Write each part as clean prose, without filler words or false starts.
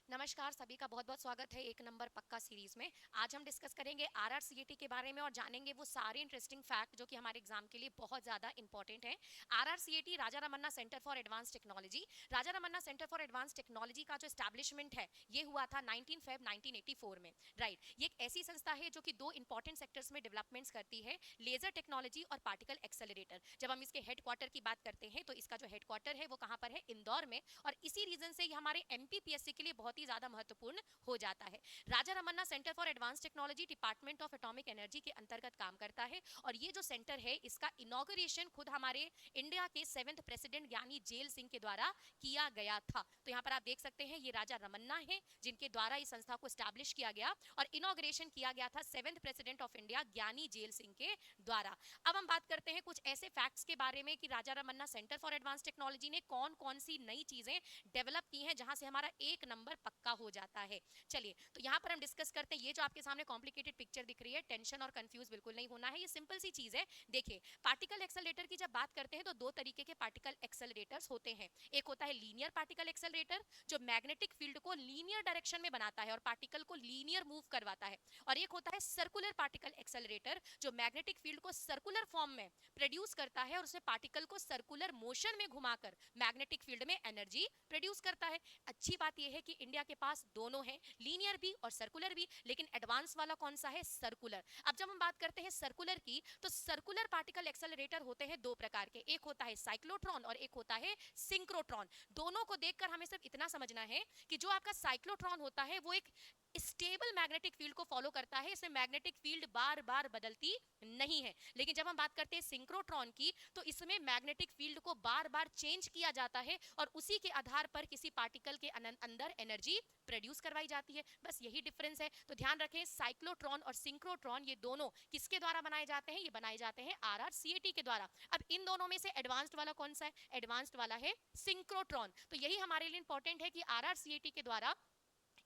नमस्कार, सभी का बहुत बहुत स्वागत है एक नंबर पक्का सीरीज में। आज हम डिस्कस करेंगे आरआरसीईटी के बारे में और जानेंगे वो सारे इंटरेस्टिंग फैक्ट जो कि हमारे एग्जाम के लिए बहुत ज़्यादा इंपॉर्टेंट है। RRCET Raja Ramanna centre for advance technology. Raja Ramanna centre for advance technology का जो एस्टैब्लिशमेंट है ये हुआ था 19 फेब 1984 में। राइट, ये एक ऐसी संस्था है जो कि दो इंपॉर्टेंट सेक्टर्स में डेवलपमेंट्स करती है, लेजर टेक्नोलॉजी और पार्टिकल एक्सेलरेटर। जब हम इसके हेडक्वार्टर की बात करते हैं तो इसका जो हेडक्वार्टर है वो कहाँ पर है? इंदौर में। और इसी रीजन से ये हमारे एमपीपीएससी के लिए बहुत ही ज्यादा महत्वपूर्ण हो जाता है। Raja Ramanna centre for advance technology department of atomic energy के अंतर्गत काम करता है और ये जो सेंटर है इसका इनॉग्रेशन खुद हमारे इंडिया के 7th प्रेसिडेंट यानी जेल सिंह के द्वारा किया गया था। तो यहाँ पर आप देख सकते हैं ये राजा रमन्ना है जिनके द्वारा इस संस्था को स्टैब्लिश किया गया और इनॉग्रेशन किया गया था 7th प्रेसिडेंट ऑफ इंडिया ज्ञानी जेल सिंह के द्वारा। अब हम बात करते हैं कुछ ऐसे फैक्ट्स के बारे में कि Raja Ramanna centre for advance technology ने कौन कौन सी नई चीजें डेवलप की हैं जहां से हमारा एक नंबर पक्का हो जाता है। चलिए, तो यहाँ पर हम डिस्कस करते हैं। ये जो आपके सामने कॉम्प्लिकेटेड पिक्चर दिख रही है, टेंशन और कंफ्यूज बिल्कुल नहीं होना है, ये सिंपल सी चीज है। देखिए, पार्टिकल एक्सेलरेटर की जब बात करते हैं तो दो तरीके के पार्टिकल एक्सेलरेटर्स होते हैं। एक होता है लीनियर पार्टिकल एक्सेलरेटर जो मैग्नेटिक फील्ड को लीनियर डायरेक्शन में बनाता है और पार्टिकल को लीनियर मूव करवाता है, और एक होता है सर्कुलर पार्टिकल एक्सेलरेटर जो मैग्नेटिक फील्ड को सर्कुलर फॉर्म में प्रोड्यूस करता है और उसे पार्टिकल को सर्कुलर मोशन में घुमाकर मैग्नेटिक फील्ड में एनर्जी प्रोड्यूस करता है। अच्छी बात यह है कि इंडिया के पास दोनों हैं, लीनियर भी और सर्कुलर भी, लेकिन एडवांस वाला कौन सा है? सर्कुलर। अब जब हम बात करते हैं सर्कुलर की तो सर्कुलर पार्टिकल एक्सेलरेटर होते हैं दो प्रकार के, एक होता है साइक्लोट्रॉन और एक होता है सिंक्रोट्रॉन। दोनों को देखकर हमें सिर्फ इतना समझना है कि जो आपका साइक्लोट्रॉन होता है वो एक स्टेबल मैग्नेटिक फील्ड को फॉलो करता है, इसमें मैग्नेटिक फील्ड बार बार बदलती नहीं है। लेकिन जब हम बात करते हैं सिंक्रोट्रॉन की तो इसमें मैग्नेटिक फील्ड को बार बार चेंज किया जाता है और उसी के आधार पर किसी पार्टिकल के अंदर एनर्जी प्रोड्यूस करवाई जाती है। बस यही डिफरेंस है। तो ध्यान रखें, साइक्लोट्रॉन और सिंक्रोट्रॉन ये दोनों किसके द्वारा बनाए जाते हैं? ये बनाए जाते हैं आरआरसीईटी के द्वारा। अब इन दोनों में से एडवांस्ड वाला कौन सा है? एडवांस्ड वाला है सिंक्रोट्रॉन। तो यही हमारे लिए इंपॉर्टेंट है कि आरआरसीईटी के द्वारा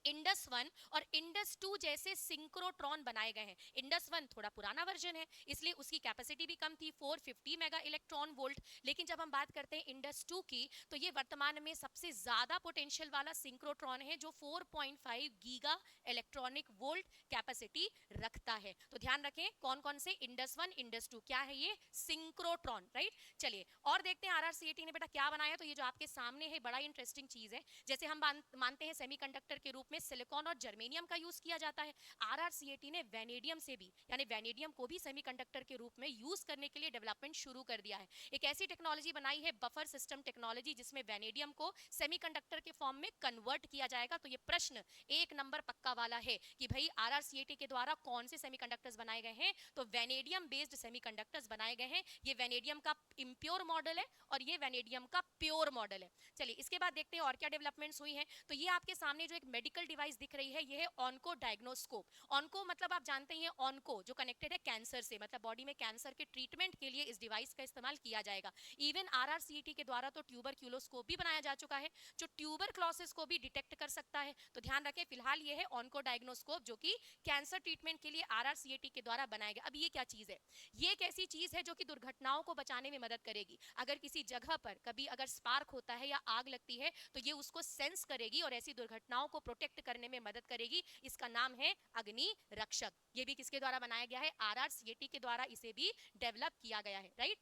इंडस 1 और इंडस 2 जैसे सिंक्रोट्रॉन बनाए गए हैं। इंडस 1 थोड़ा पुराना वर्जन है इसलिए उसकी कैपेसिटी भी कम थी, 450 मेगा इलेक्ट्रॉन वोल्ट। लेकिन जब हम बात करते हैं इंडस 2 की तो ये वर्तमान में सबसे ज्यादा पोटेंशियल वाला सिंक्रोट्रॉन है जो 4.5 गीगा इलेक्ट्रॉनिक वोल्ट कैपेसिटी रखता है। तो ध्यान रखें कौन कौन से? इंडस 1, इंडस 2, क्या है ये? सिंक्रोट्रॉन। राइट, चलिए और देखते हैं आरआरसीईटी ने बेटा क्या बनाया। तो ये जो आपके सामने है बड़ा इंटरेस्टिंग चीज है। जैसे हम मानते हैं सेमीकंडक्टर के रूप में सिलिकॉन और जर्मेनियम का यूज किया जाता है, आरआरसीईटी ने वैनेडियम से भी यानी वैनेडियम को भी सेमीकंडक्टर के रूप में यूज करने के लिए डेवलपमेंट शुरू कर दिया है। एक ऐसी टेक्नोलॉजी बनाई है बफर सिस्टम टेक्नोलॉजी जिसमें वैनेडियम को सेमीकंडक्टर के फॉर्म में कन्वर्ट किया जाएगा। तो ये प्रश्न एक नंबर पक्का वाला है कि भाई आरआरसीईटी के द्वारा कौन से सेमीकंडक्टर्स बनाए गए हैं? तो वैनेडियम बेस्ड सेमीकंडक्टर्स बनाए गए हैं। ये वैनेडियम का इम्प्योर मॉडल है और ये वैनेडियम का प्योर मॉडल है। चलिए इसके बाद देखते हैं और क्या डेवलपमेंट्स हुई हैं। तो ये आपके सामने जो एक मेडिकल डिवाइस दिख रही है ये है ऑनको डायग्नोस्कोप। ऑनको मतलब आप जानते हैं ऑनको जो कनेक्टेड है कैंसर से, मतलब बॉडी में कैंसर के ट्रीटमेंट के लिए इस डिवाइस का इस्तेमाल किया जाएगा। इवन आरआरसीईटी के द्वारा तो ट्यूबरक्यूलोस्कोप भी बनाया जा चुका है जो ट्यूबरक्लोसिस को भी डिटेक्ट कर सकता है। तो ध्यान रखें फिलहाल ये है ऑनको डायग्नोस्कोप जो कि कैंसर ट्रीटमेंट के लिए आरआरसीईटी के द्वारा बनाया गया। अब ये क्या चीज है? ये एक ऐसी चीज है जो कि दुर्घटनाओं को बचाने में मदद करेगी। अगर किसी जगह पर कभी अगर स्पार्क होता है या आग लगती है तो ये उसको सेंस करेगी और ऐसी दुर्घटनाओं को प्रोटेक्ट करने में मदद करेगी। इसका नाम है अग्नि रक्षक। ये भी किसके द्वारा बनाया गया है? आरआरसीईटी के द्वारा इसे भी डेवलप किया गया है। राइट,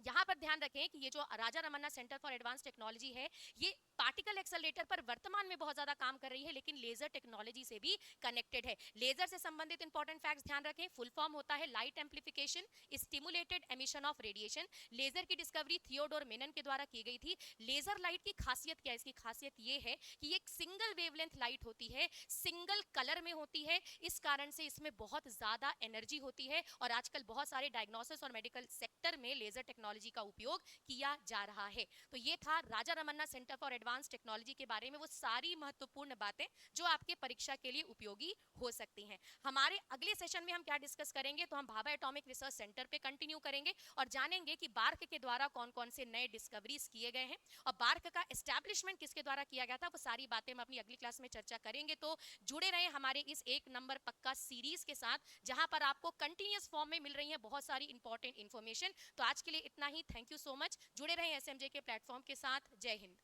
यहां पर ध्यान रखें कि ये जो Raja Ramanna centre for advance technology है ये पार्टिकल एक्सेलरेटर पर वर्तमान में बहुत ज्यादा काम कर रही है लेकिन लेजर टेक्नोलॉजी से भी कनेक्टेड है। लेजर से संबंधित इंपॉर्टेंट फैक्ट्स ध्यान रखें। फुल फॉर्म होता है light amplification stimulated emission of radiation. Laser की डिस्कवरी थियोडोर मेनन के द्वारा की गई थी। लेजर लाइट की खासियत क्या है? इसकी खासियत ये है कि ये एक सिंगल वेवलेंथ लाइट होती है, सिंगल कलर में होती है, इस कारण से इसमें बहुत ज्यादा एनर्जी होती है और आजकल बहुत सारे डायग्नोसिस और मेडिकल सेक्टर में लेजर टेक्नोलॉजी का उपयोग किया जा रहा है। तो ये था Raja Ramanna centre for advance technology के बारे में वो सारी महत्वपूर्ण बातें जो आपके परीक्षा के लिए उपयोगी हो सकती हैं। हमारे अगले सेशन में हम क्या डिस्कस करेंगे? तो हम भाभा एटॉमिक रिसर्च सेंटर पे कंटिन्यू करेंगे और जानेंगे कि बार्क के द्वारा कौन कौन से नए डिस्कवरीज किए गए हैं और बार्क का एस्टैब्लिशमेंट किसके द्वारा किया गया था। वो सारी बातें हम अपनी अगली क्लास में चर्चा करेंगे। तो जुड़े रहे हमारे इस एक नंबर पक्का सीरीज के साथ जहां पर आपको कंटिन्यूअस फॉर्म में मिल रही है बहुत सारी इंपॉर्टेंट इन्फॉर्मेशन। तो आज के लिए इतना ही। Thank you so much. जुड़े रहे एसएमजे के प्लेटफॉर्म के साथ। जय हिंद।